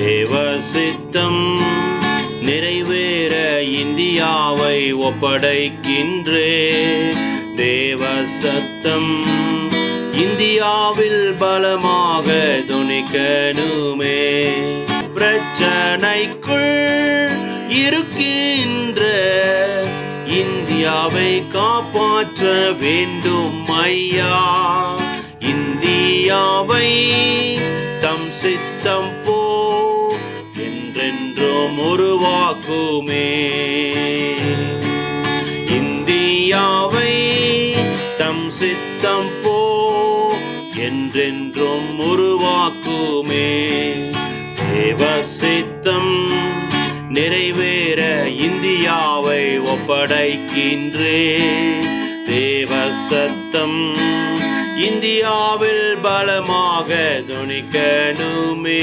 தேவ சித்தம் நிறைவேற இந்தியாவை ஒப்படைக்கின்றே. தேவ சத்தம் இந்தியாவில் பலமாக துணிக்கணுமே. பிரச்சனைக்குள் இருக்கின்ற இந்தியாவை காப்பாற்ற வேண்டும் ஐயா. இந்தியாவை தம் சித்தம் போ என்றென்றும் உருவாக்குமே. இந்தியாவை தம் சித்தம் போ என்றென்றும் உருவாக்குமே. தேவ சித்தம் நிறைவேற இந்தியாவை ஒப்படைக்கின்றே. தேவ சத்தம் இந்தியாவில் பலமாக துணிக்கணுமே.